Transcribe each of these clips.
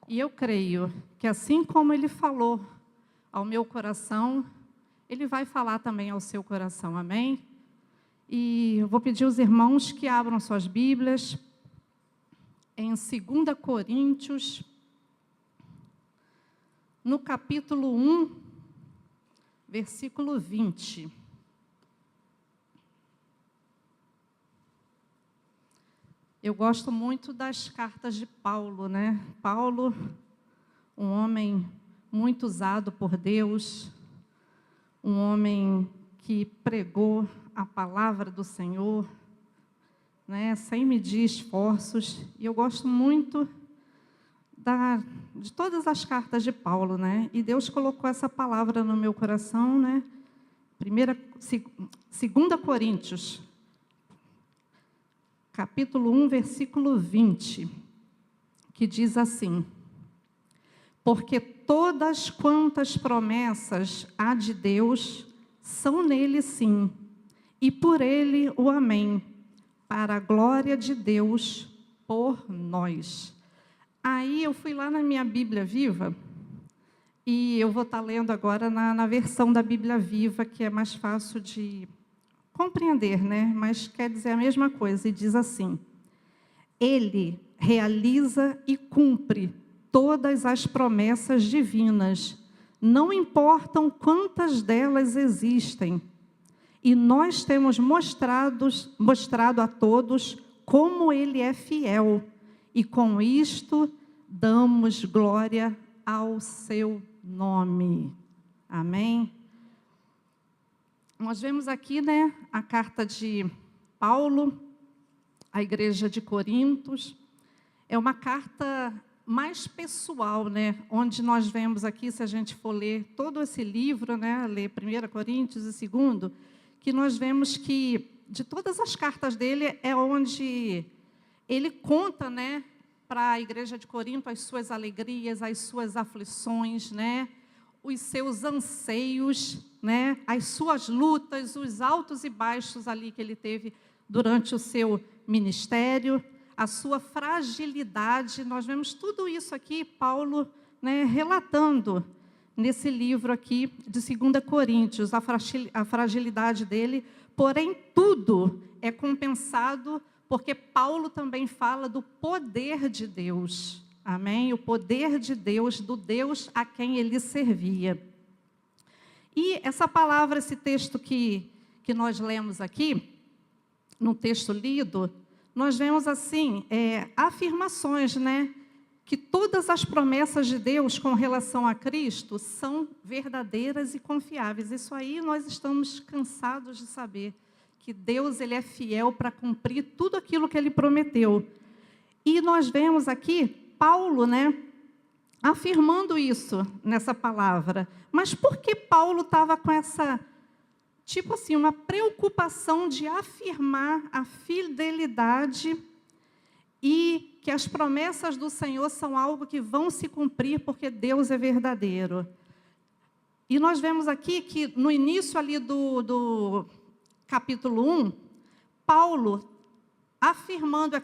E eu creio que assim como Ele falou ao meu coração, Ele vai falar também ao seu coração, amém? E eu vou pedir aos irmãos que abram suas Bíblias em 2 Coríntios, no capítulo 1, versículo 20. Eu gosto muito das cartas de Paulo, né? Paulo, um homem muito usado por Deus, um homem que pregou a palavra do Senhor, né? Sem medir esforços. E eu gosto muito de todas as cartas de Paulo, né? E Deus colocou essa palavra no meu coração, né? 2 Coríntios, capítulo 1, versículo 20, que diz assim: porque todas quantas promessas há de Deus são nele sim, e por ele o amém, para a glória de Deus por nós. Aí eu fui lá na minha Bíblia Viva, e eu vou estar lendo agora na versão da Bíblia Viva, que é mais fácil de compreender, né? Mas quer dizer a mesma coisa, e diz assim: Ele realiza e cumpre todas as promessas divinas, não importam quantas delas existem, e nós temos mostrado a todos como Ele é fiel, e com isto damos glória ao seu nome. Amém? Nós vemos aqui, né, a carta de Paulo à igreja de Corintos. É uma carta mais pessoal, né, onde nós vemos aqui, se a gente for ler todo esse livro, né, ler 1 Coríntios e 2, que nós vemos que de todas as cartas dele é onde ele conta, né, para a igreja de Corinto as suas alegrias, as suas aflições, né, os seus anseios, né, as suas lutas, os altos e baixos ali que ele teve durante o seu ministério, a sua fragilidade. Nós vemos tudo isso aqui, Paulo, né, relatando nesse livro aqui de 2 Coríntios, a fragilidade dele, porém tudo é compensado, porque Paulo também fala do poder de Deus. Amém? O poder de Deus, do Deus a quem ele servia. E essa palavra, esse texto que nós lemos aqui, no texto lido, nós vemos assim, afirmações, né? Que todas as promessas de Deus com relação a Cristo são verdadeiras e confiáveis. Isso aí nós estamos cansados de saber, que Deus ele é fiel para cumprir tudo aquilo que Ele prometeu. E nós vemos aqui Paulo, né, afirmando isso nessa palavra. Mas por que Paulo estava com essa, tipo assim, uma preocupação de afirmar a fidelidade e que as promessas do Senhor são algo que vão se cumprir porque Deus é verdadeiro? E nós vemos aqui que no início ali do capítulo 1, Paulo afirmando,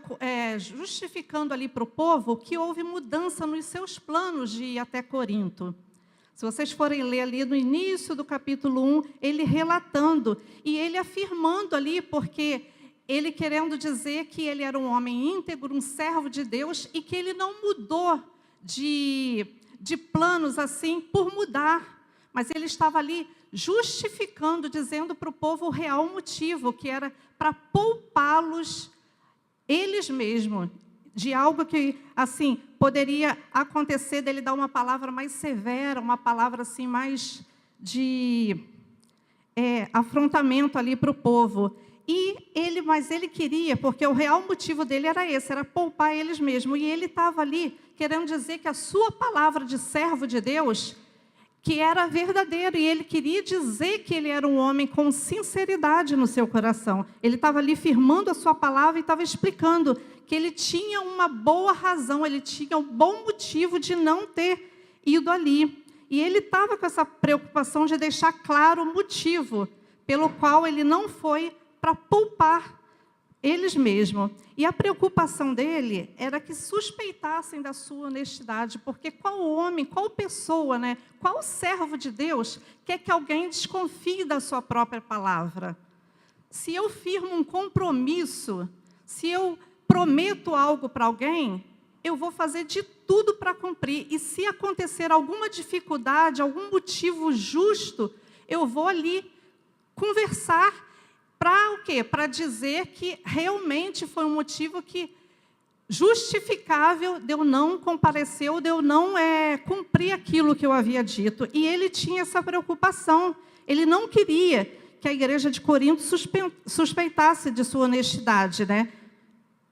justificando ali para o povo que houve mudança nos seus planos de ir até Corinto. Se vocês forem ler ali no início do capítulo 1, ele relatando e ele afirmando ali, porque ele querendo dizer que ele era um homem íntegro, um servo de Deus, e que ele não mudou de planos assim por mudar, mas ele estava ali justificando, dizendo para o povo o real motivo, que era para poupá-los eles mesmos, de algo que, assim, poderia acontecer, dele dar uma palavra mais severa, uma palavra, assim, mais de afrontamento ali para o povo. Mas ele queria, porque o real motivo dele era esse, era poupar eles mesmos. E ele estava ali querendo dizer que a sua palavra de servo de Deus, que era verdadeiro, e ele queria dizer que ele era um homem com sinceridade no seu coração. Ele estava ali firmando a sua palavra e estava explicando que ele tinha uma boa razão, ele tinha um bom motivo de não ter ido ali. E ele estava com essa preocupação de deixar claro o motivo pelo qual ele não foi, para poupar Eles mesmos. E a preocupação dele era que suspeitassem da sua honestidade, porque qual homem, qual pessoa, né, qual servo de Deus quer que alguém desconfie da sua própria palavra? Se eu firmo um compromisso, se eu prometo algo para alguém, eu vou fazer de tudo para cumprir. E se acontecer alguma dificuldade, algum motivo justo, eu vou ali conversar para o quê? Para dizer que realmente foi um motivo que justificável de eu não comparecer ou de eu não cumprir aquilo que eu havia dito. E ele tinha essa preocupação. Ele não queria que a igreja de Corinto suspeitasse de sua honestidade, né?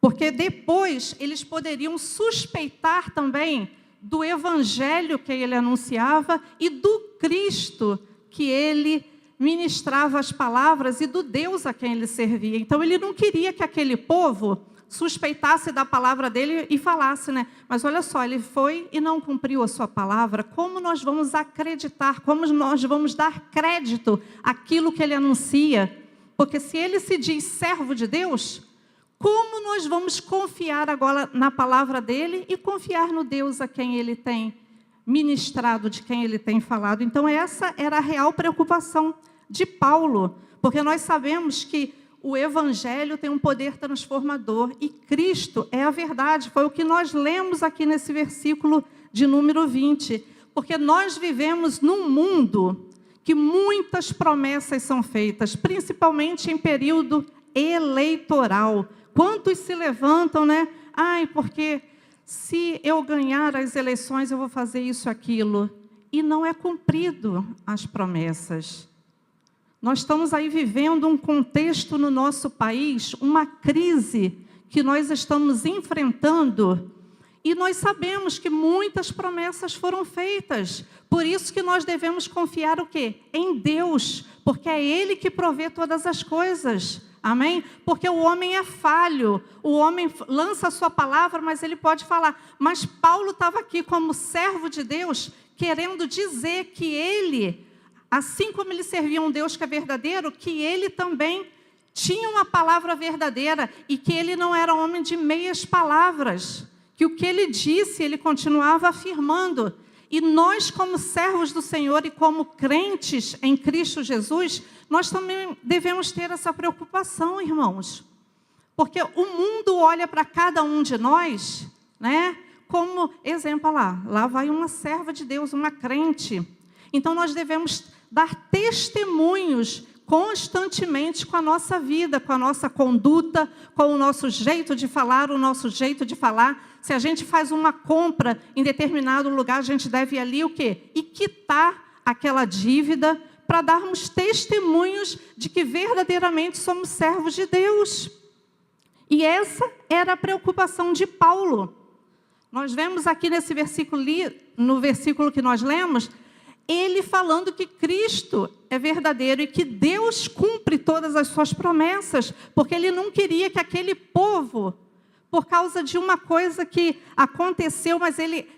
Porque depois eles poderiam suspeitar também do evangelho que ele anunciava e do Cristo que ele ministrava as palavras e do Deus a quem ele servia. Então, ele não queria que aquele povo suspeitasse da palavra dele e falasse, né? Mas olha só, ele foi e não cumpriu a sua palavra. Como nós vamos acreditar? Como nós vamos dar crédito àquilo que ele anuncia? Porque se ele se diz servo de Deus, como nós vamos confiar agora na palavra dele e confiar no Deus a quem ele tem ministrado, de quem ele tem falado? Então, essa era a real preocupação de Paulo, porque nós sabemos que o evangelho tem um poder transformador e Cristo é a verdade. Foi o que nós lemos aqui nesse versículo de número 20. Porque nós vivemos num mundo que muitas promessas são feitas, principalmente em período eleitoral. Quantos se levantam, né? Ai, porque se eu ganhar as eleições, eu vou fazer isso, aquilo. E não é cumprido as promessas. Nós estamos aí vivendo um contexto no nosso país, uma crise que nós estamos enfrentando, e nós sabemos que muitas promessas foram feitas. Por isso que nós devemos confiar o quê? Em Deus, porque é Ele que provê todas as coisas. Amém? Porque o homem é falho, o homem lança a sua palavra, mas ele pode falar. Mas Paulo estava aqui como servo de Deus, querendo dizer que ele, assim como ele servia um Deus que é verdadeiro, que ele também tinha uma palavra verdadeira e que ele não era homem de meias palavras, que o que ele disse, ele continuava afirmando. E nós, como servos do Senhor e como crentes em Cristo Jesus, nós também devemos ter essa preocupação, irmãos. Porque o mundo olha para cada um de nós, né, como exemplo, lá vai uma serva de Deus, uma crente. Então, nós devemos dar testemunhos constantemente com a nossa vida, com a nossa conduta, com o nosso jeito de falar, o nosso jeito de falar. Se a gente faz uma compra em determinado lugar, a gente deve ir ali o quê? E quitar aquela dívida para darmos testemunhos de que verdadeiramente somos servos de Deus. E essa era a preocupação de Paulo. Nós vemos aqui nesse versículo, no versículo que nós lemos, ele falando que Cristo é verdadeiro e que Deus cumpre todas as suas promessas, porque ele não queria que aquele povo, por causa de uma coisa que aconteceu, mas ele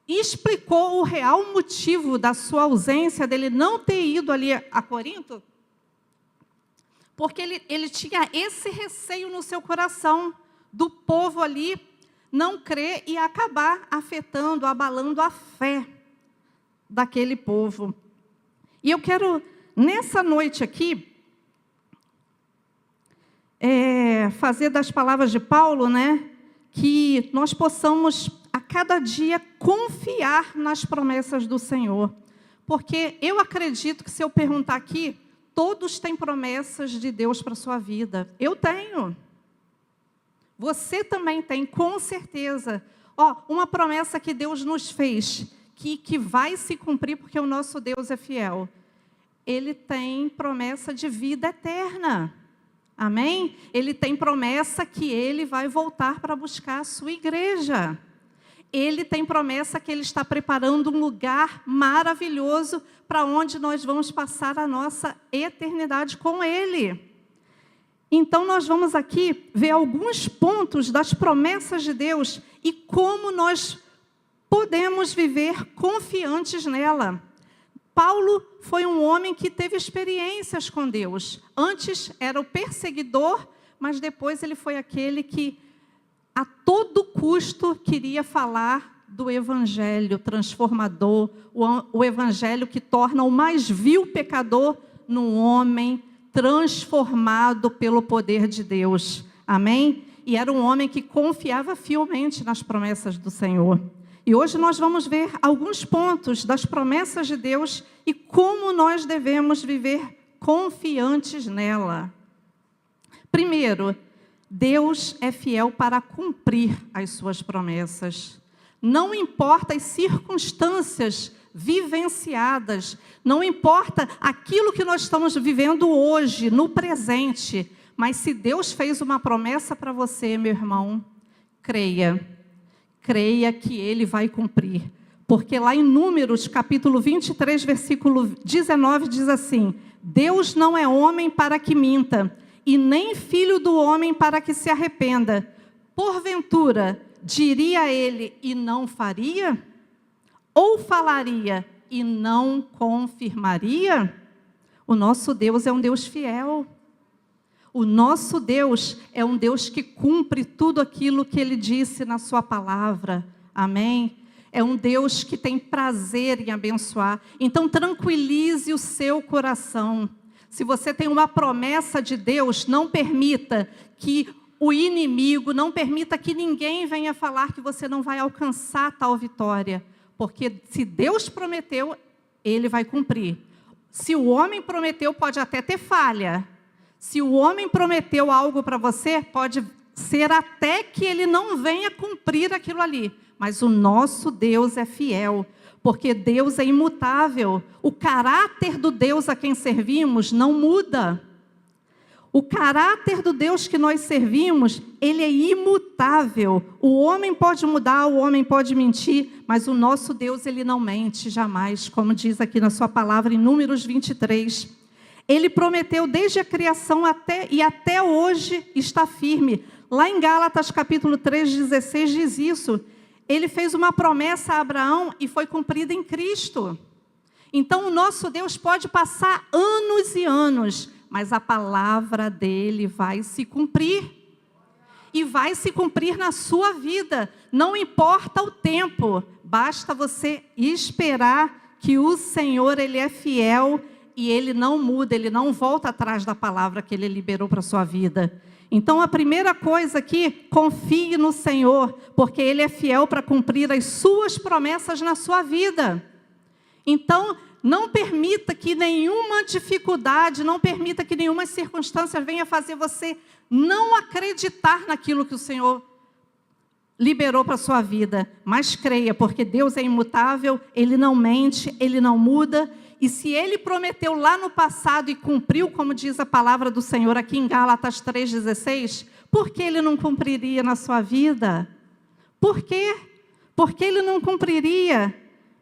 explicou o real motivo da sua ausência, dele não ter ido ali a Corinto, porque ele tinha esse receio no seu coração, do povo ali não crer e acabar afetando, abalando a fé daquele povo. E eu quero, nessa noite aqui, fazer das palavras de Paulo, né, que nós possamos a cada dia confiar nas promessas do Senhor. Porque eu acredito que se eu perguntar aqui, todos têm promessas de Deus para a sua vida. Eu tenho. Você também tem, com certeza. Uma promessa que Deus nos fez, que vai se cumprir porque o nosso Deus é fiel. Ele tem promessa de vida eterna. Amém? Ele tem promessa que ele vai voltar para buscar a sua igreja. Ele tem promessa que ele está preparando um lugar maravilhoso para onde nós vamos passar a nossa eternidade com ele. Então, nós vamos aqui ver alguns pontos das promessas de Deus e como nós podemos viver confiantes nela. Paulo foi um homem que teve experiências com Deus. Antes era o perseguidor, mas depois ele foi aquele que, a todo custo, queria falar do evangelho transformador, o evangelho que torna o mais vil pecador num homem transformado pelo poder de Deus. Amém? E era um homem que confiava fielmente nas promessas do Senhor. E hoje nós vamos ver alguns pontos das promessas de Deus e como nós devemos viver confiantes nela. Primeiro, Deus é fiel para cumprir as suas promessas. Não importa as circunstâncias vivenciadas, não importa aquilo que nós estamos vivendo hoje, no presente, mas se Deus fez uma promessa para você, meu irmão, creia que Ele vai cumprir. Porque lá em Números, capítulo 23, versículo 19, diz assim: Deus não é homem para que minta, e nem filho do homem para que se arrependa. Porventura, diria ele e não faria? Ou falaria e não confirmaria? O nosso Deus é um Deus fiel. O nosso Deus é um Deus que cumpre tudo aquilo que Ele disse na sua palavra. Amém? É um Deus que tem prazer em abençoar. Então, tranquilize o seu coração. Se você tem uma promessa de Deus, não permita que o inimigo, não permita que ninguém venha falar que você não vai alcançar tal vitória. Porque se Deus prometeu, Ele vai cumprir. Se o homem prometeu, pode até ter falha. Se o homem prometeu algo para você, pode ser até que ele não venha cumprir aquilo ali. Mas o nosso Deus é fiel, porque Deus é imutável. O caráter do Deus a quem servimos não muda. O caráter do Deus que nós servimos, Ele é imutável. O homem pode mudar, o homem pode mentir, mas o nosso Deus, Ele não mente jamais, como diz aqui na sua palavra em Números 23. Ele prometeu desde a criação até hoje está firme. Lá em Gálatas capítulo 3:16 diz isso. Ele fez uma promessa a Abraão e foi cumprida em Cristo. Então o nosso Deus pode passar anos e anos, mas a palavra dele vai se cumprir. E vai se cumprir na sua vida. Não importa o tempo, basta você esperar que o Senhor, Ele é fiel. E Ele não muda, Ele não volta atrás da palavra que Ele liberou para a sua vida. Então, a primeira coisa aqui, confie no Senhor, porque Ele é fiel para cumprir as suas promessas na sua vida. Então, não permita que nenhuma dificuldade, não permita que nenhuma circunstância venha fazer você não acreditar naquilo que o Senhor liberou para a sua vida. Mas creia, porque Deus é imutável, Ele não mente, Ele não muda. E se Ele prometeu lá no passado e cumpriu, como diz a palavra do Senhor aqui em Gálatas 3:16, por que Ele não cumpriria na sua vida? Por quê? Porque Ele não cumpriria?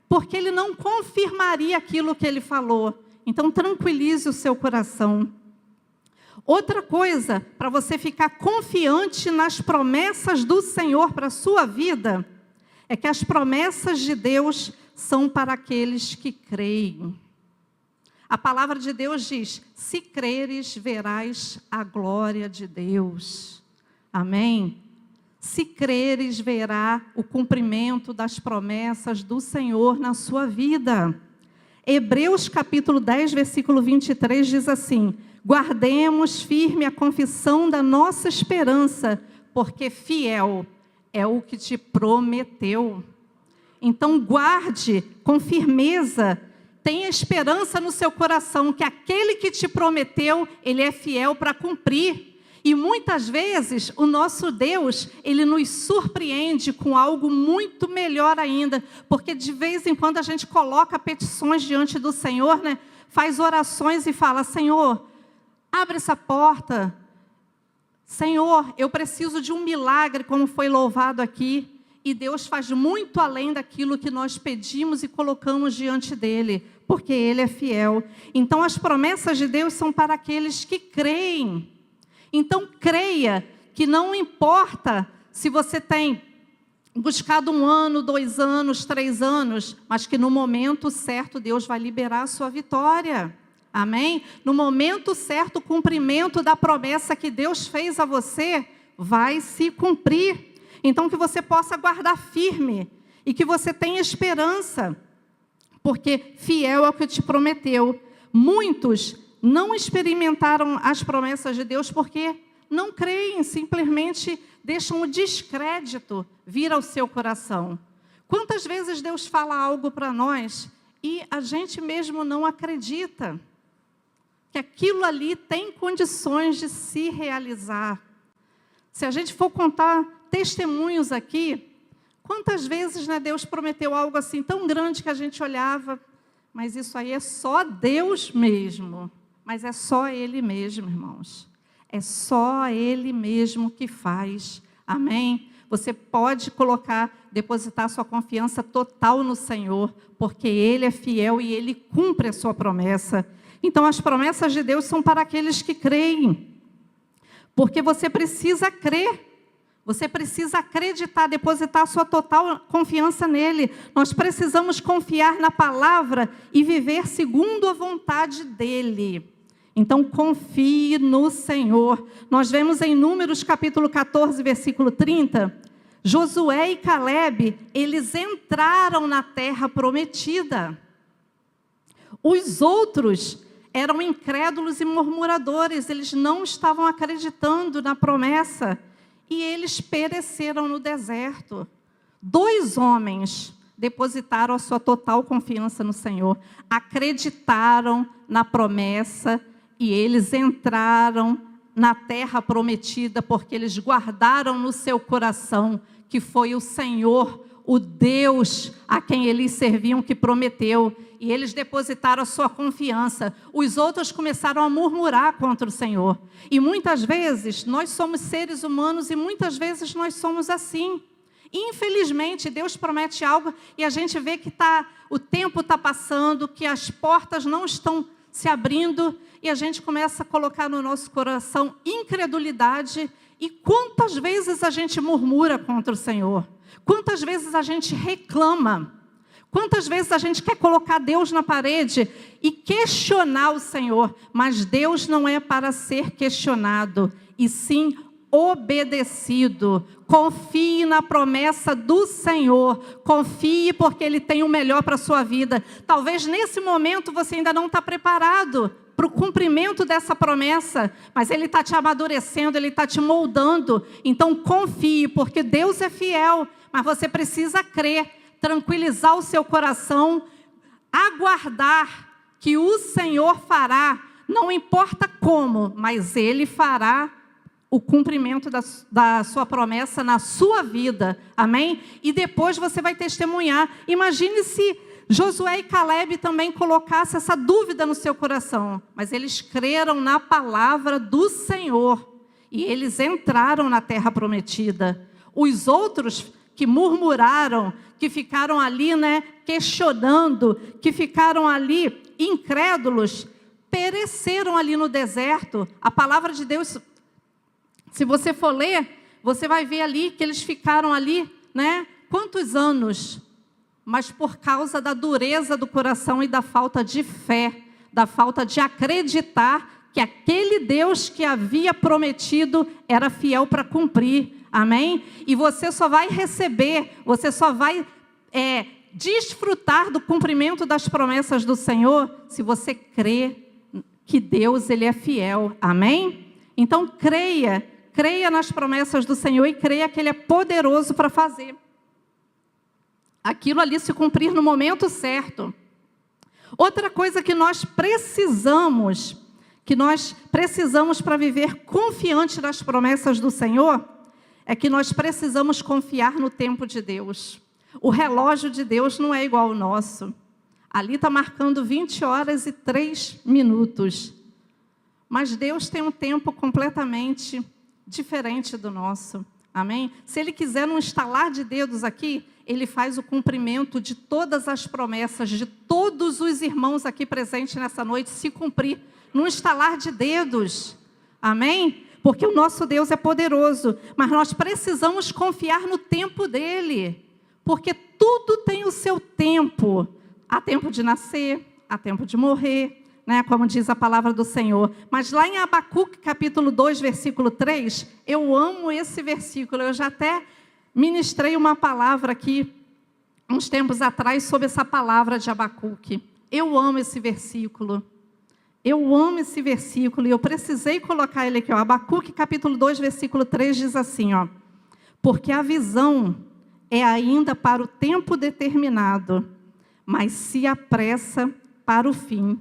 Porque Ele não confirmaria aquilo que Ele falou. Então, tranquilize o seu coração. Outra coisa, para você ficar confiante nas promessas do Senhor para a sua vida, é que as promessas de Deus são para aqueles que creem. A palavra de Deus diz: se creres, verás a glória de Deus. Amém? Se creres, verá o cumprimento das promessas do Senhor na sua vida. Hebreus capítulo 10, versículo 23 diz assim: guardemos firme a confissão da nossa esperança, porque fiel é o que te prometeu. Então guarde com firmeza, tenha esperança no seu coração, que aquele que te prometeu, Ele é fiel para cumprir. E muitas vezes o nosso Deus, Ele nos surpreende com algo muito melhor ainda, porque de vez em quando a gente coloca petições diante do Senhor, né? Faz orações e fala: Senhor, abre essa porta. Senhor, eu preciso de um milagre, como foi louvado aqui. E Deus faz muito além daquilo que nós pedimos e colocamos diante dEle, porque Ele é fiel. Então, as promessas de Deus são para aqueles que creem. Então, creia que não importa se você tem buscado 1 ano, 2 anos, 3 anos, mas que no momento certo Deus vai liberar a sua vitória. Amém? No momento certo, o cumprimento da promessa que Deus fez a você vai se cumprir. Então, que você possa guardar firme e que você tenha esperança, porque fiel é o que te prometeu. Muitos não experimentaram as promessas de Deus porque não creem, simplesmente deixam o descrédito vir ao seu coração. Quantas vezes Deus fala algo para nós e a gente mesmo não acredita que aquilo ali tem condições de se realizar? Se a gente for contar testemunhos aqui, quantas vezes, né, Deus prometeu algo assim tão grande que a gente olhava, mas isso aí é só Deus mesmo. Mas é só Ele mesmo, irmãos. É só Ele mesmo que faz. Amém? Você pode depositar sua confiança total no Senhor, porque Ele é fiel e Ele cumpre a sua promessa. Então, as promessas de Deus são para aqueles que creem. Porque você precisa crer. Você precisa acreditar, depositar sua total confiança nele. Nós precisamos confiar na palavra e viver segundo a vontade dele. Então, confie no Senhor. Nós vemos em Números capítulo 14, versículo 30, Josué e Caleb, eles entraram na terra prometida. Os outros eram incrédulos e murmuradores, eles não estavam acreditando na promessa. E eles pereceram no deserto. 2 homens depositaram a sua total confiança no Senhor, acreditaram na promessa e eles entraram na terra prometida, porque eles guardaram no seu coração que foi o Senhor, o Deus a quem eles serviam, que prometeu. E eles depositaram a sua confiança. Os outros começaram a murmurar contra o Senhor. E muitas vezes nós somos seres humanos e muitas vezes nós somos assim. Infelizmente, Deus promete algo e a gente vê que o tempo está passando, que as portas não estão se abrindo e a gente começa a colocar no nosso coração incredulidade. E quantas vezes a gente murmura contra o Senhor? Quantas vezes a gente reclama? Quantas vezes a gente quer colocar Deus na parede e questionar o Senhor? Mas Deus não é para ser questionado, e sim obedecido. Confie na promessa do Senhor. Confie porque Ele tem o melhor para a sua vida. Talvez nesse momento você ainda não está preparado para o cumprimento dessa promessa, mas Ele está te amadurecendo, Ele está te moldando. Então confie, porque Deus é fiel, mas você precisa crer, tranquilizar o seu coração, aguardar que o Senhor fará, não importa como, mas Ele fará o cumprimento da sua promessa na sua vida, amém? E depois você vai testemunhar. Imagine se Josué e Caleb também colocassem essa dúvida no seu coração, mas eles creram na palavra do Senhor, e eles entraram na terra prometida. Os outros que murmuraram, que ficaram ali, né, questionando, que ficaram ali incrédulos, pereceram ali no deserto. A palavra de Deus, se você for ler, você vai ver ali que eles ficaram ali, né, quantos anos? Mas por causa da dureza do coração e da falta de fé, da falta de acreditar que aquele Deus que havia prometido era fiel para cumprir. Amém? E você só vai receber, você só vai desfrutar do cumprimento das promessas do Senhor se você crê que Deus, Ele é fiel. Amém? Então creia nas promessas do Senhor e creia que Ele é poderoso para fazer aquilo ali se cumprir no momento certo. Outra coisa que nós precisamos para viver confiante nas promessas do Senhor, é que nós precisamos confiar no tempo de Deus. O relógio de Deus não é igual ao nosso. Ali está marcando 20 horas e 3 minutos. Mas Deus tem um tempo completamente diferente do nosso. Amém? Se Ele quiser num estalar de dedos aqui, Ele faz o cumprimento de todas as promessas, de todos os irmãos aqui presentes nessa noite, se cumprir num estalar de dedos. Amém? Porque o nosso Deus é poderoso, mas nós precisamos confiar no tempo dEle, porque tudo tem o seu tempo. Há tempo de nascer, há tempo de morrer, né, como diz a palavra do Senhor. Mas lá em Abacuque, capítulo 2, versículo 3, eu amo esse versículo. Eu já até ministrei uma palavra aqui, uns tempos atrás, sobre essa palavra de Abacuque. Eu amo esse versículo. Eu amo esse versículo e eu precisei colocar ele aqui. Ó. Abacuque, capítulo 2, versículo 3, diz assim, ó, porque a visão é ainda para o tempo determinado, mas se apressa para o fim,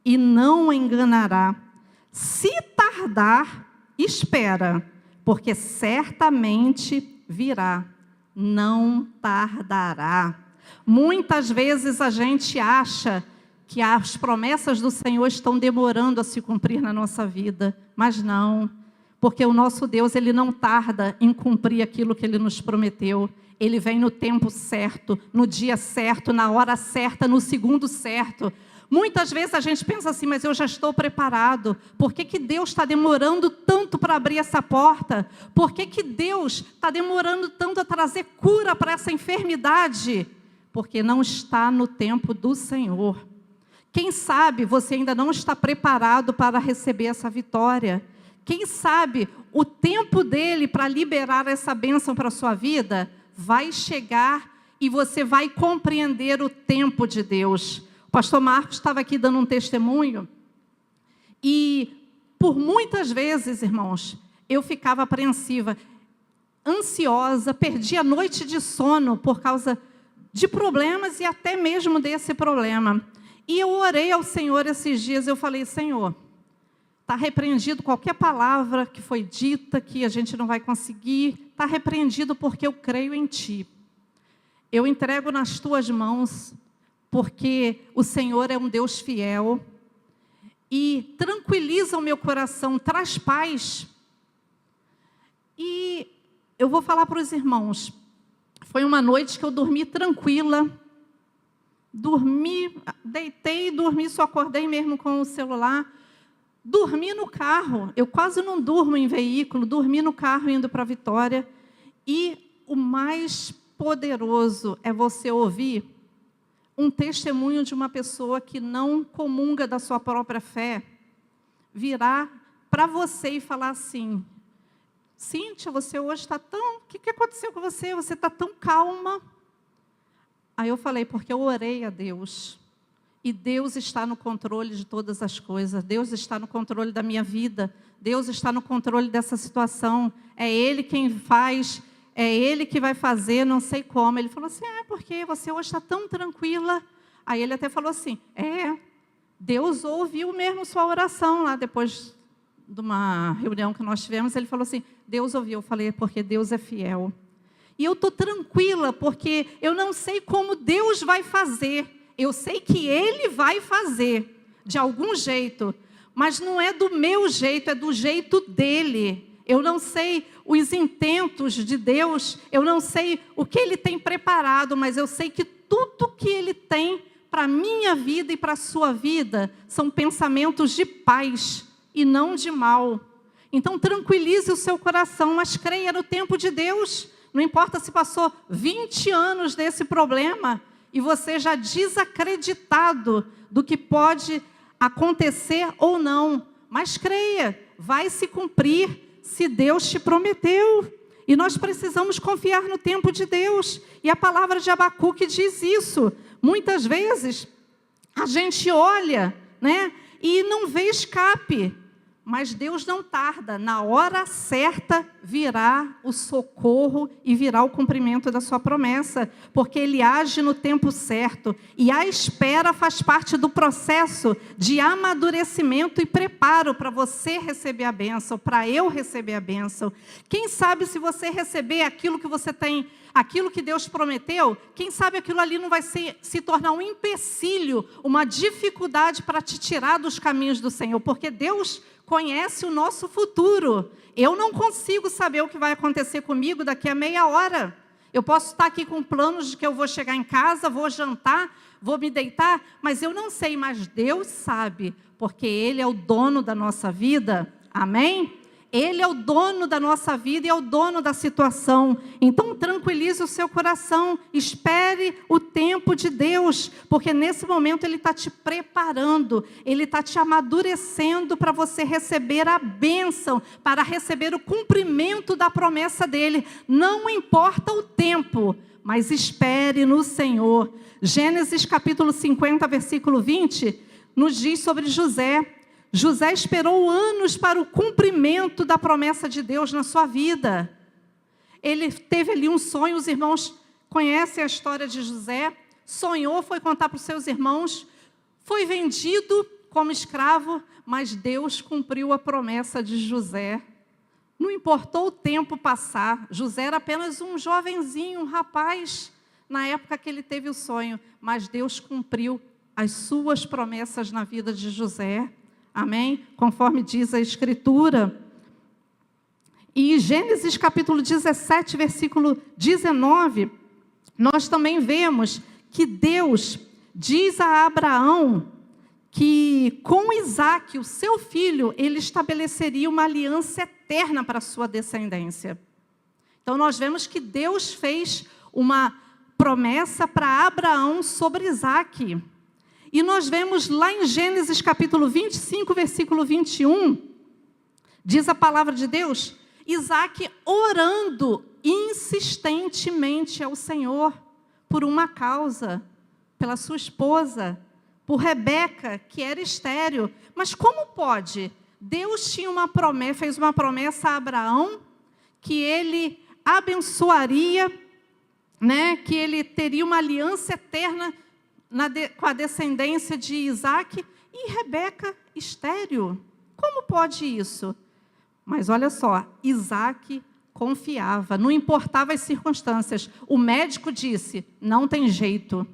e não enganará. Se tardar, espera, porque certamente virá, não tardará. Muitas vezes a gente acha que as promessas do Senhor estão demorando a se cumprir na nossa vida, mas não, porque o nosso Deus, Ele não tarda em cumprir aquilo que Ele nos prometeu. Ele vem no tempo certo, no dia certo, na hora certa, no segundo certo. Muitas vezes a gente pensa assim, mas eu já estou preparado. Por que Deus está demorando tanto para abrir essa porta? Por que Deus está demorando tanto a trazer cura para essa enfermidade? Porque não está no tempo do Senhor. Quem sabe você ainda não está preparado para receber essa vitória? Quem sabe o tempo dele para liberar essa bênção para a sua vida vai chegar e você vai compreender o tempo de Deus. O pastor Marcos estava aqui dando um testemunho e por muitas vezes, irmãos, eu ficava apreensiva, ansiosa, perdia a noite de sono por causa de problemas e até mesmo desse problema. E eu orei ao Senhor esses dias, eu falei, Senhor, está repreendido qualquer palavra que foi dita, que a gente não vai conseguir, está repreendido porque eu creio em Ti. Eu entrego nas Tuas mãos, porque o Senhor é um Deus fiel e tranquiliza o meu coração, traz paz. E eu vou falar para os irmãos, foi uma noite que eu dormi tranquila, deitei, dormi, só acordei mesmo com o celular, dormi no carro, eu quase não durmo em veículo, dormi no carro indo para Vitória, e o mais poderoso é você ouvir um testemunho de uma pessoa que não comunga da sua própria fé, virar para você e falar assim, Cíntia, você hoje está tão... O que aconteceu com você? Você está tão calma. Aí eu falei, porque eu orei a Deus. E Deus está no controle de todas as coisas. Deus está no controle da minha vida. Deus está no controle dessa situação. É Ele quem faz, é Ele que vai fazer, não sei como. Ele falou assim, porque você hoje está tão tranquila. Aí ele até falou assim, Deus ouviu mesmo sua oração lá depois de uma reunião que nós tivemos. Ele falou assim, Deus ouviu. Eu falei, porque Deus é fiel. E eu estou tranquila, porque eu não sei como Deus vai fazer. Eu sei que Ele vai fazer, de algum jeito. Mas não é do meu jeito, é do jeito dEle. Eu não sei os intentos de Deus, eu não sei o que Ele tem preparado, mas eu sei que tudo que Ele tem para a minha vida e para a sua vida são pensamentos de paz e não de mal. Então tranquilize o seu coração, mas creia no tempo de Deus. Não importa se passou 20 anos desse problema e você já desacreditado do que pode acontecer ou não. Mas creia, vai se cumprir se Deus te prometeu. E nós precisamos confiar no tempo de Deus. E a palavra de Abacuque diz isso. Muitas vezes a gente olha, né, e não vê escape. Mas Deus não tarda, na hora certa virá o socorro e virá o cumprimento da sua promessa, porque Ele age no tempo certo, e a espera faz parte do processo de amadurecimento e preparo para você receber a bênção, para eu receber a bênção. Quem sabe se você receber aquilo que você tem, aquilo que Deus prometeu, quem sabe aquilo ali não vai se tornar um empecilho, uma dificuldade para te tirar dos caminhos do Senhor, porque Deus conhece o nosso futuro. Eu não consigo saber o que vai acontecer comigo daqui a meia hora. Eu posso estar aqui com planos de que eu vou chegar em casa, vou jantar, vou me deitar, mas eu não sei, mas Deus sabe, porque Ele é o dono da nossa vida. Amém? Ele é o dono da nossa vida e é o dono da situação. Então, tranquilize o seu coração. Espere o tempo de Deus, porque nesse momento Ele está te preparando, Ele está te amadurecendo para você receber a bênção, para receber o cumprimento da promessa dEle. Não importa o tempo, mas espere no Senhor. Gênesis capítulo 50, versículo 20, nos diz sobre José. José esperou anos para o cumprimento da promessa de Deus na sua vida. Ele teve ali um sonho, os irmãos conhecem a história de José. Sonhou, foi contar para os seus irmãos, foi vendido como escravo, mas Deus cumpriu a promessa de José. Não importou o tempo passar, José era apenas um jovenzinho, um rapaz, na época que ele teve o sonho, mas Deus cumpriu as suas promessas na vida de José. Amém? Conforme diz a Escritura. E em Gênesis capítulo 17, versículo 19, nós também vemos que Deus diz a Abraão que com Isaque, o seu filho, ele estabeleceria uma aliança eterna para a sua descendência. Então nós vemos que Deus fez uma promessa para Abraão sobre Isaque. E nós vemos lá em Gênesis capítulo 25, versículo 21, diz a palavra de Deus, Isaque orando insistentemente ao Senhor por uma causa, pela sua esposa, por Rebeca, que era estéril. Mas como pode? Deus tinha uma promessa, fez uma promessa a Abraão, que ele abençoaria, né, que ele teria uma aliança eterna com a descendência de Isaque, e Rebeca estéril. Como pode isso? Mas olha só, Isaque confiava, não importava as circunstâncias. O médico disse, não tem jeito.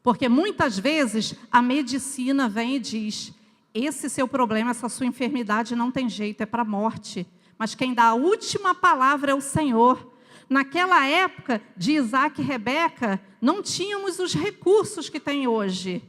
Porque muitas vezes a medicina vem e diz, esse seu problema, essa sua enfermidade não tem jeito, é para a morte. Mas quem dá a última palavra é o Senhor. Naquela época de Isaque e Rebeca, não tínhamos os recursos que tem hoje.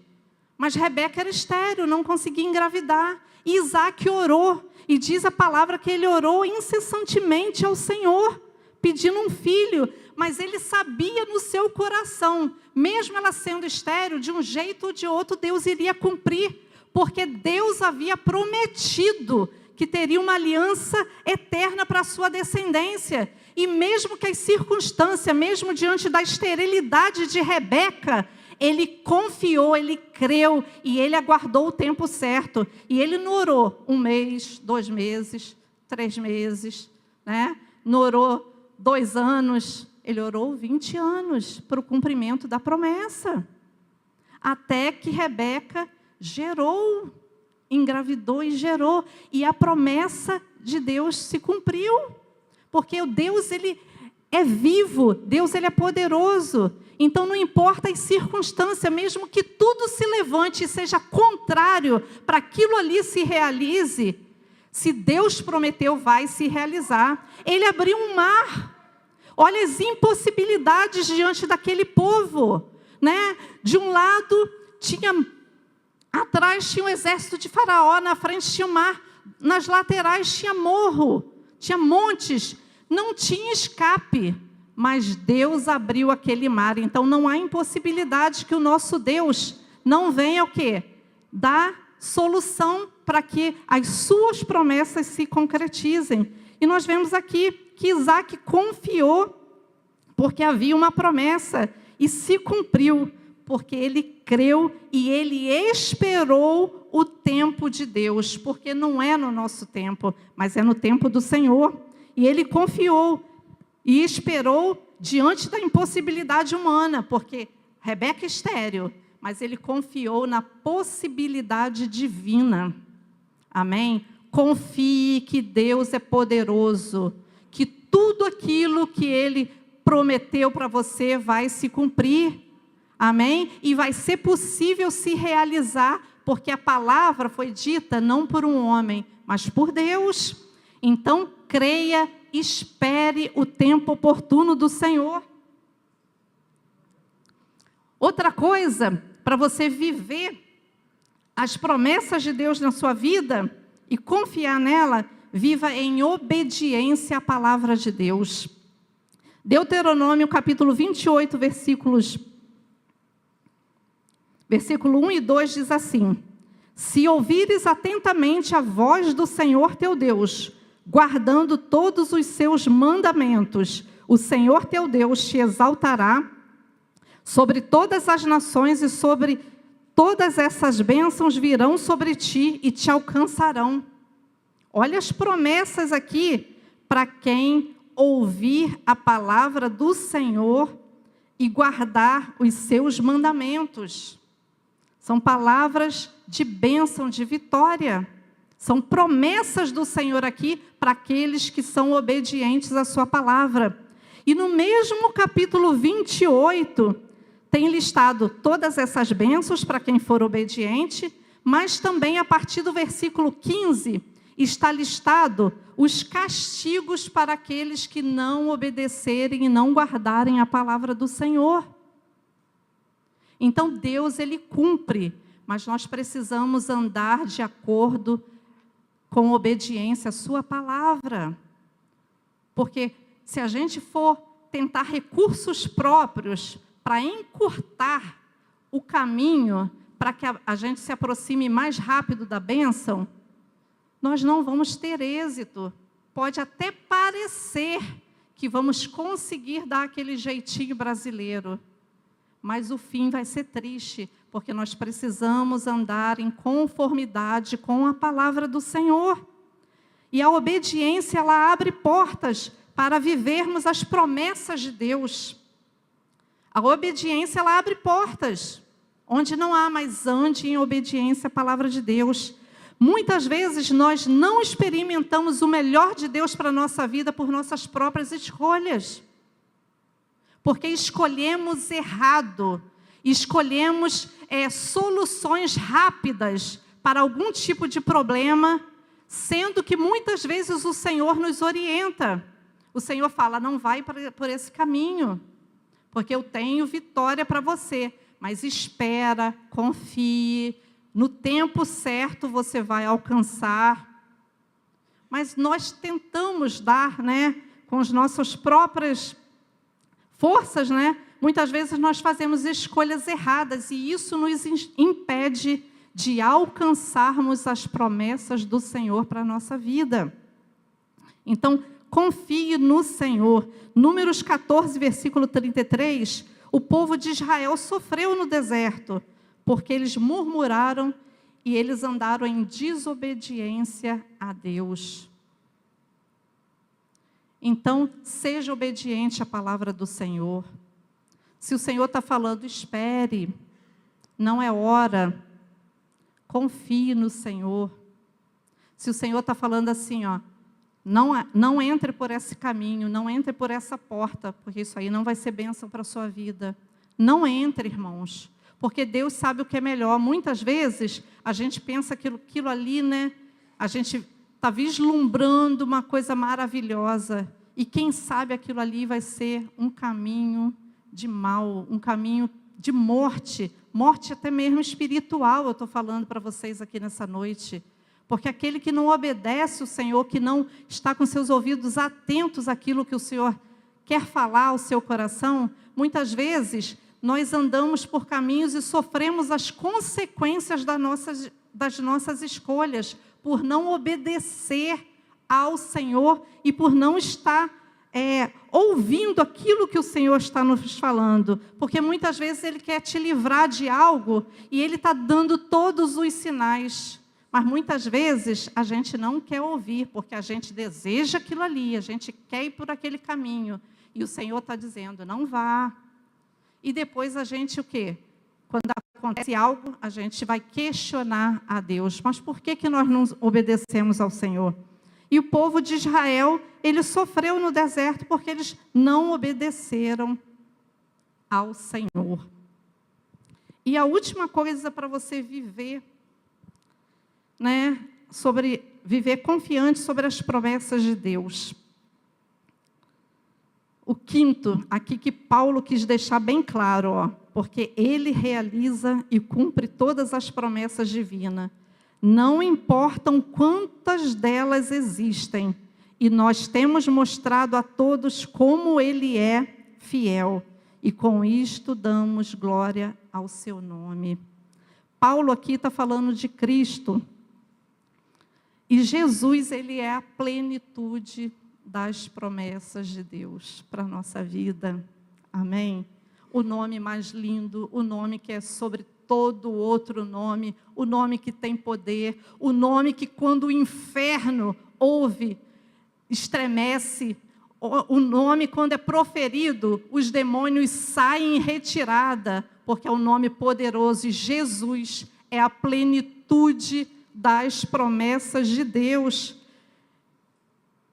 Mas Rebeca era estéril, não conseguia engravidar. E Isaque orou. E diz a palavra que ele orou incessantemente ao Senhor, pedindo um filho. Mas ele sabia no seu coração, mesmo ela sendo estéril, de um jeito ou de outro, Deus iria cumprir. Porque Deus havia prometido que teria uma aliança eterna para a sua descendência. E mesmo que as circunstâncias, mesmo diante da esterilidade de Rebeca, ele confiou, ele creu e ele aguardou o tempo certo. E ele não orou 1 mês, 2 meses, 3 meses, né? Não orou 2 anos, ele orou 20 anos para o cumprimento da promessa. Até que Rebeca gerou, engravidou e gerou. E a promessa de Deus se cumpriu. Porque o Deus, ele é vivo, Deus, ele é poderoso. Então, não importa as circunstâncias, mesmo que tudo se levante e seja contrário para aquilo ali se realize, se Deus prometeu, vai se realizar. Ele abriu um mar. Olha as impossibilidades diante daquele povo, né? De um lado, atrás tinha um exército de Faraó, na frente tinha o mar, nas laterais tinha morro, tinha montes, não tinha escape, mas Deus abriu aquele mar. Então não há impossibilidade que o nosso Deus não venha o quê? Dar solução para que as suas promessas se concretizem. E nós vemos aqui que Isaque confiou, porque havia uma promessa, e se cumpriu, porque ele creu e ele esperou o tempo de Deus, porque não é no nosso tempo, mas é no tempo do Senhor. E ele confiou e esperou diante da impossibilidade humana, porque Rebeca é estéril, mas ele confiou na possibilidade divina. Amém? Confie que Deus é poderoso, que tudo aquilo que Ele prometeu para você vai se cumprir. Amém? E vai ser possível se realizar, porque a palavra foi dita não por um homem, mas por Deus. Então, creia, espere o tempo oportuno do Senhor. Outra coisa, para você viver as promessas de Deus na sua vida e confiar nela, viva em obediência à palavra de Deus. Deuteronômio capítulo 28, versículo 1 e 2 diz assim: se ouvires atentamente a voz do Senhor teu Deus, guardando todos os seus mandamentos, o Senhor teu Deus te exaltará sobre todas as nações, e sobre todas essas bênçãos virão sobre ti e te alcançarão. Olha as promessas aqui para quem ouvir a palavra do Senhor e guardar os seus mandamentos. São palavras de bênção, de vitória. São promessas do Senhor aqui para aqueles que são obedientes à sua palavra. E no mesmo capítulo 28, tem listado todas essas bênçãos para quem for obediente, mas também a partir do versículo 15, está listado os castigos para aqueles que não obedecerem e não guardarem a palavra do Senhor. Então Deus, Ele cumpre, mas nós precisamos andar de acordo com obediência à sua palavra. Porque se a gente for tentar recursos próprios para encurtar o caminho, para que a gente se aproxime mais rápido da bênção, nós não vamos ter êxito. Pode até parecer que vamos conseguir dar aquele jeitinho brasileiro, mas o fim vai ser triste, porque nós precisamos andar em conformidade com a palavra do Senhor. E a obediência, ela abre portas para vivermos as promessas de Deus. A obediência, ela abre portas. Onde não há, mas ande em obediência à palavra de Deus. Muitas vezes nós não experimentamos o melhor de Deus para a nossa vida por nossas próprias escolhas. Porque escolhemos errado, escolhemos soluções rápidas para algum tipo de problema, sendo que muitas vezes o Senhor nos orienta. O Senhor fala, não vai por esse caminho, porque eu tenho vitória para você, mas espera, confie, no tempo certo você vai alcançar. Mas nós tentamos dar, com as nossas próprias forças, muitas vezes nós fazemos escolhas erradas e isso nos impede de alcançarmos as promessas do Senhor para a nossa vida. Então, confie no Senhor. Números 14, versículo 33, o povo de Israel sofreu no deserto, porque eles murmuraram e eles andaram em desobediência a Deus. Então, seja obediente à palavra do Senhor. Se o Senhor está falando, espere, não é hora. Confie no Senhor. Se o Senhor está falando assim, não entre por esse caminho, não entre por essa porta, porque isso aí não vai ser bênção para a sua vida. Não entre, irmãos, porque Deus sabe o que é melhor. Muitas vezes, a gente pensa que aquilo ali, a gente está vislumbrando uma coisa maravilhosa, e quem sabe aquilo ali vai ser um caminho de mal, um caminho de morte, morte até mesmo espiritual, eu estou falando para vocês aqui nessa noite. Porque aquele que não obedece o Senhor, que não está com seus ouvidos atentos àquilo que o Senhor quer falar ao seu coração, muitas vezes nós andamos por caminhos e sofremos as consequências das nossas escolhas, por não obedecer ao Senhor e por não estar ouvindo aquilo que o Senhor está nos falando. Porque muitas vezes Ele quer te livrar de algo e Ele está dando todos os sinais. Mas muitas vezes a gente não quer ouvir, porque a gente deseja aquilo ali, a gente quer ir por aquele caminho. E o Senhor está dizendo, não vá. E depois a gente o quê? Quando acontece algo, a gente vai questionar a Deus. Mas por que nós não obedecemos ao Senhor? E o povo de Israel, ele sofreu no deserto porque eles não obedeceram ao Senhor. E a última coisa para você viver, sobre viver confiante sobre as promessas de Deus. O quinto, aqui que Paulo quis deixar bem claro, porque ele realiza e cumpre todas as promessas divinas. Não importam quantas delas existem, e nós temos mostrado a todos como Ele é fiel, e com isto damos glória ao seu nome. Paulo aqui está falando de Cristo, e Jesus, Ele é a plenitude das promessas de Deus para a nossa vida. Amém? O nome mais lindo, o nome que é sobre todo outro nome, o nome que tem poder, o nome que quando o inferno ouve, estremece, o nome quando é proferido, os demônios saem em retirada, porque é um nome poderoso, e Jesus é a plenitude das promessas de Deus.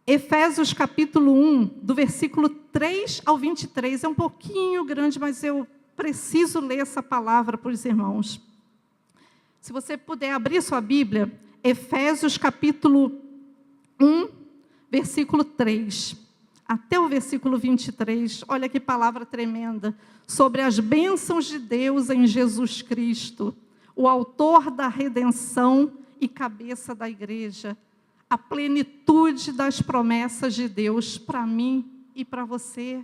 Efésios capítulo 1, do versículo 3 ao 23, é um pouquinho grande, mas eu preciso ler essa palavra para os irmãos. Se você puder abrir sua Bíblia, Efésios capítulo 1, versículo 3, até o versículo 23, olha que palavra tremenda, sobre as bênçãos de Deus em Jesus Cristo, o autor da redenção e cabeça da igreja, a plenitude das promessas de Deus para mim e para você.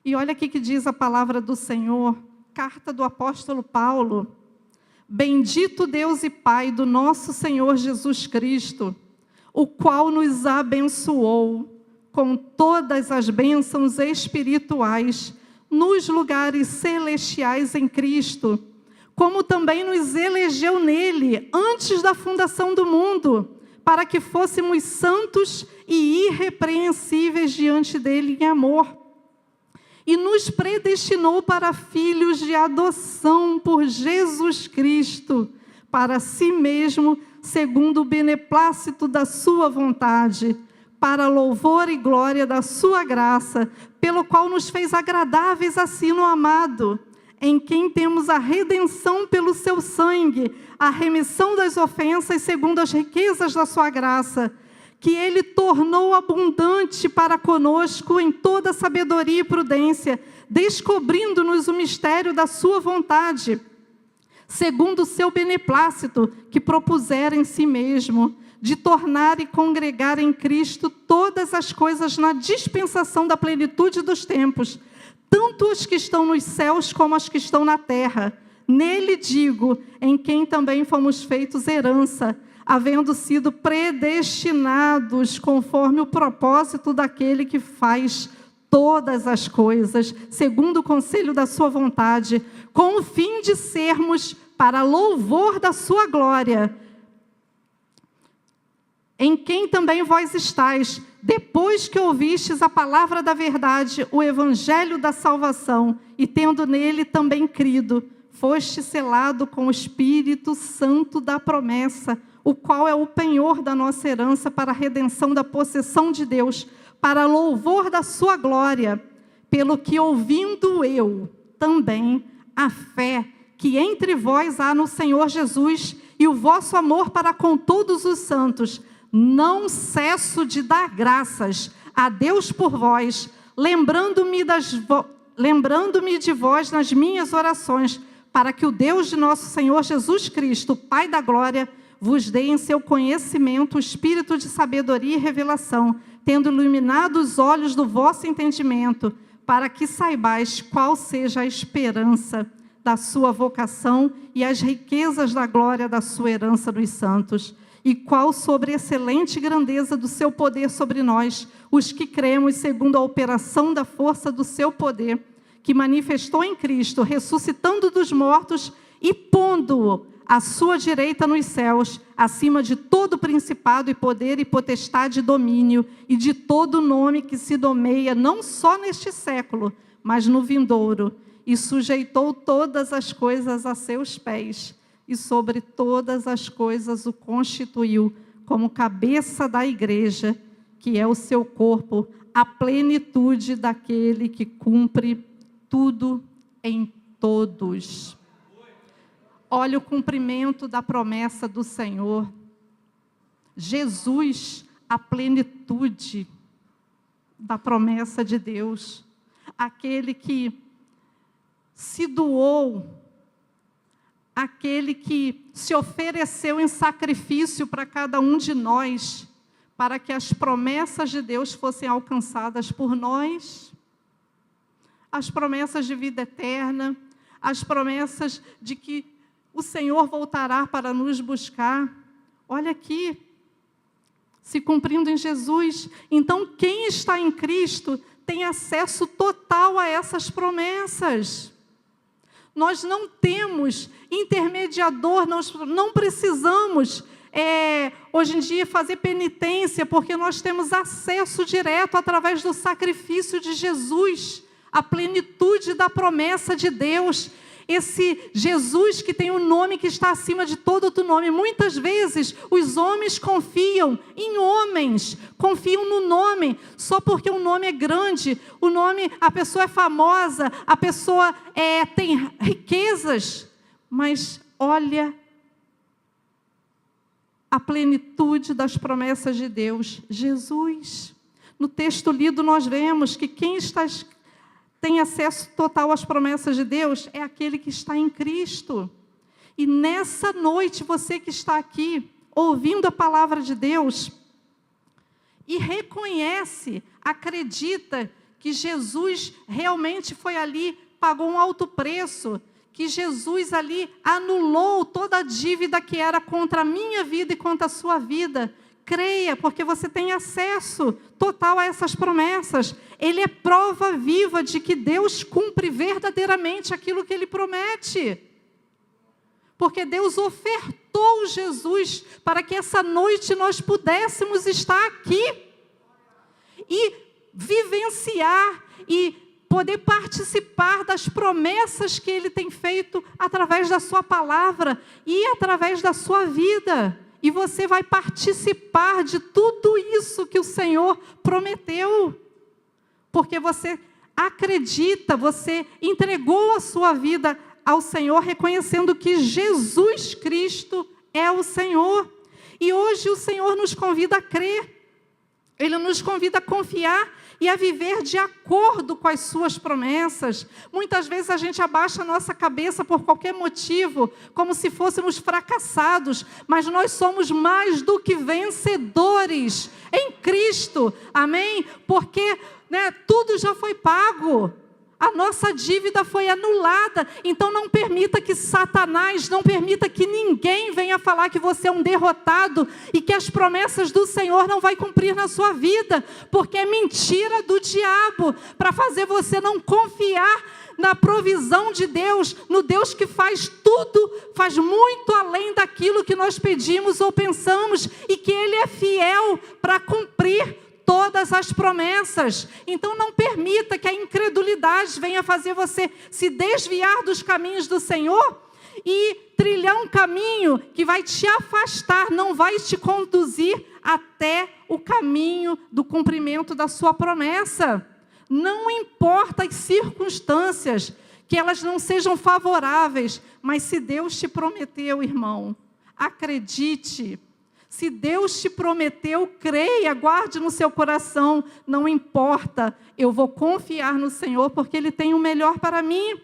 E olha aqui que diz a palavra do Senhor, carta do apóstolo Paulo. Bendito Deus e Pai do nosso Senhor Jesus Cristo, o qual nos abençoou com todas as bênçãos espirituais nos lugares celestiais em Cristo, como também nos elegeu nele antes da fundação do mundo, para que fôssemos santos e irrepreensíveis diante dele em amor. E nos predestinou para filhos de adoção por Jesus Cristo, para si mesmo, segundo o beneplácito da sua vontade, para louvor e glória da sua graça, pelo qual nos fez agradáveis assim no amado, em quem temos a redenção pelo seu sangue, a remissão das ofensas segundo as riquezas da sua graça, que Ele tornou abundante para conosco em toda sabedoria e prudência, descobrindo-nos o mistério da sua vontade, segundo o seu beneplácito, que propusera em si mesmo, de tornar e congregar em Cristo todas as coisas na dispensação da plenitude dos tempos, tanto as que estão nos céus como as que estão na terra. Nele digo, em quem também fomos feitos herança, havendo sido predestinados conforme o propósito daquele que faz todas as coisas, segundo o conselho da sua vontade, com o fim de sermos para louvor da sua glória, em quem também vós estáis, depois que ouvistes a palavra da verdade, o evangelho da salvação, e tendo nele também crido, foste selado com o Espírito Santo da promessa, o qual é o penhor da nossa herança para a redenção da possessão de Deus, para louvor da sua glória, pelo que ouvindo eu também a fé que entre vós há no Senhor Jesus e o vosso amor para com todos os santos, não cesso de dar graças a Deus por vós, lembrando-me de vós nas minhas orações, para que o Deus de nosso Senhor Jesus Cristo, Pai da glória, vos dê em seu conhecimento o espírito de sabedoria e revelação, tendo iluminado os olhos do vosso entendimento, para que saibais qual seja a esperança da sua vocação e as riquezas da glória da sua herança nos santos, e qual sobre a excelente grandeza do seu poder sobre nós, os que cremos segundo a operação da força do seu poder, que manifestou em Cristo, ressuscitando dos mortos e pondo-o à sua direita nos céus, acima de todo principado e poder e potestade e domínio, e de todo nome que se nomeia, não só neste século, mas no vindouro, e sujeitou todas as coisas a seus pés, e sobre todas as coisas o constituiu como cabeça da igreja, que é o seu corpo, a plenitude daquele que cumpre tudo em todos. Olha o cumprimento da promessa do Senhor. Jesus, a plenitude da promessa de Deus. Aquele que se doou aquele que se ofereceu em sacrifício para cada um de nós, para que as promessas de Deus fossem alcançadas por nós, as promessas de vida eterna, as promessas de que o Senhor voltará para nos buscar. Olha aqui, se cumprindo em Jesus. Então, quem está em Cristo tem acesso total a essas promessas. Nós não temos intermediador, nós não precisamos, hoje em dia, fazer penitência, porque nós temos acesso direto através do sacrifício de Jesus, a plenitude da promessa de Deus. Esse Jesus que tem um nome que está acima de todo outro nome. Muitas vezes os homens confiam em homens, confiam no nome, só porque o nome é grande, o nome, a pessoa é famosa, a pessoa tem riquezas, mas olha a plenitude das promessas de Deus, Jesus. No texto lido nós vemos que quem tem acesso total às promessas de Deus é aquele que está em Cristo. E nessa noite, você que está aqui, ouvindo a palavra de Deus, e reconhece, acredita que Jesus realmente foi ali, pagou um alto preço, que Jesus ali anulou toda a dívida que era contra a minha vida e contra a sua vida. Creia, porque você tem acesso total a essas promessas. Ele é prova viva de que Deus cumpre verdadeiramente aquilo que Ele promete. Porque Deus ofertou Jesus para que essa noite nós pudéssemos estar aqui e vivenciar e poder participar das promessas que Ele tem feito através da sua palavra e através da sua vida. E você vai participar de tudo isso que o Senhor prometeu. Porque você acredita, você entregou a sua vida ao Senhor, reconhecendo que Jesus Cristo é o Senhor. E hoje o Senhor nos convida a crer. Ele nos convida a confiar e a viver de acordo com as suas promessas. Muitas vezes a gente abaixa a nossa cabeça por qualquer motivo, como se fôssemos fracassados, mas nós somos mais do que vencedores em Cristo, amém? Porque tudo já foi pago. A nossa dívida foi anulada. Então não permita que Satanás, não permita que ninguém venha falar que você é um derrotado e que as promessas do Senhor não vai cumprir na sua vida, porque é mentira do diabo para fazer você não confiar na provisão de Deus, no Deus que faz tudo, faz muito além daquilo que nós pedimos ou pensamos, e que Ele é fiel para cumprir todas as promessas. Então não permita que a incredulidade venha fazer você se desviar dos caminhos do Senhor e trilhar um caminho que vai te afastar, não vai te conduzir até o caminho do cumprimento da sua promessa. Não importa as circunstâncias, que elas não sejam favoráveis, mas se Deus te prometeu, irmão, acredite. Se Deus te prometeu, creia, guarde no seu coração, não importa, eu vou confiar no Senhor, porque Ele tem o melhor para mim.